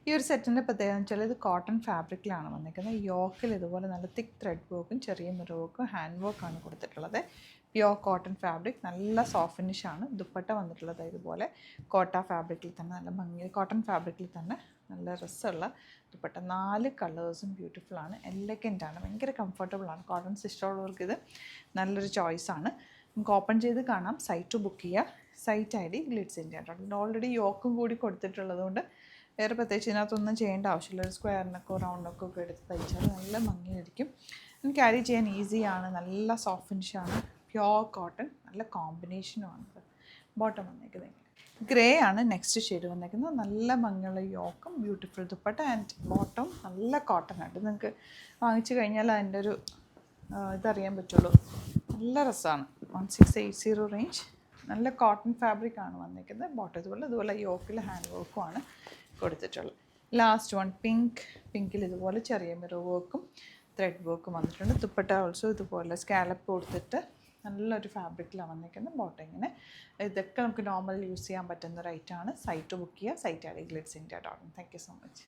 ഈ ഒരു സെറ്റിൻ്റെ പ്രത്യേകത എന്ന് വെച്ചാൽ ഇത് കോട്ടൺ ഫാബ്രിക്കിലാണ് വന്നിരിക്കുന്നത്. യോക്കിൽ ഇതുപോലെ നല്ല തിക്ക് ത്രെഡ് വർക്കും ചെറിയ മിറർ വർക്കും ഹാൻഡ് വർക്കാണ് കൊടുത്തിട്ടുള്ളത്. പ്യോർ കോട്ടൺ ഫാബ്രിക്, നല്ല സോഫ്റ്റ് ഫിനിഷാണ്. ദുപ്പട്ട വന്നിട്ടുള്ളത് ഇതുപോലെ കോട്ട ഫാബ്രിക്കിൽ തന്നെ നല്ല ഭംഗി, കോട്ടൺ ഫാബ്രിക്കിൽ തന്നെ നല്ല രസമുള്ള ദുപ്പട്ട. 4 കളേഴ്സും ബ്യൂട്ടിഫുള്ളാണ്, എലഗൻ്റാണ്, ഭയങ്കര കംഫർട്ടബിളാണ്. കോട്ടൺ ഇഷ്ടമുള്ളവർക്ക് ഇത് നല്ലൊരു ചോയ്സാണ്. നമുക്ക് ഓപ്പൺ ചെയ്ത് കാണാം. സൈറ്റ് ബുക്ക് ചെയ്യുക. Site ID glitz India. Already യോക്കും കൂടി കൊടുത്തിട്ടുള്ളത് കൊണ്ട് വേറെ പ്രത്യേകിച്ച് ഇതിനകത്തൊന്നും ചെയ്യേണ്ട ആവശ്യമില്ല. ഒരു സ്ക്വയറിനൊക്കെ റൗണ്ടൊക്കെ ഒക്കെ എടുത്ത് തയ്ച്ചാൽ നല്ല ഭംഗിയായിരിക്കും. ക്യാരി ചെയ്യാൻ ഈസിയാണ്, നല്ല സോഫ്റ്റ് ഫിനിഷാണ്, പ്യോർ കോട്ടൺ, നല്ല കോമ്പിനേഷനുമാണ്. ബോട്ടം വന്നേക്കുന്നത് ഗ്രേ ആണ്. നെക്സ്റ്റ് ഷെയ്ഡ് വന്നേക്കുന്നത് നല്ല ഭംഗിയുള്ള യോക്കും ബ്യൂട്ടിഫുൾ ദുപ്പട്ട ആൻഡ് ബോട്ടം നല്ല കോട്ടൺ ആയിട്ട്. നിങ്ങൾക്ക് വാങ്ങിച്ചു കഴിഞ്ഞാൽ അതിൻ്റെ ഒരു ഇതറിയാൻ പറ്റുള്ളൂ. നല്ല രസമാണ്. 1680 റേഞ്ച്. നല്ല കോട്ടൺ ഫാബ്രിക് ആണ് വന്നിരിക്കുന്നത്. ബോട്ടം ഇതുപോലെ യോക്കിൽ ഹാൻഡ് വർക്കുമാണ് കൊടുത്തിട്ടുള്ളത്. ലാസ്റ്റ് വൺ പിങ്കിൽ ഇതുപോലെ ചെറിയ മിറർ വർക്കും ത്രെഡ് വർക്കും വന്നിട്ടുണ്ട്. ദുപ്പട്ട ഓൾസോ ഇതുപോലെ സ്കാലപ്പ് കൊടുത്തിട്ട് നല്ലൊരു ഫാബ്രിക്കിലാണ് വന്നിരിക്കുന്നത്. ബോട്ടം ഇങ്ങനെ. ഇതൊക്കെ നമുക്ക് നോർമൽ യൂസ് ചെയ്യാൻ പറ്റുന്ന ഒരു ഐറ്റമാണ്. സൈറ്റ് ബുക്ക് ചെയ്യുക. Site ID glitz India. Thank you so much.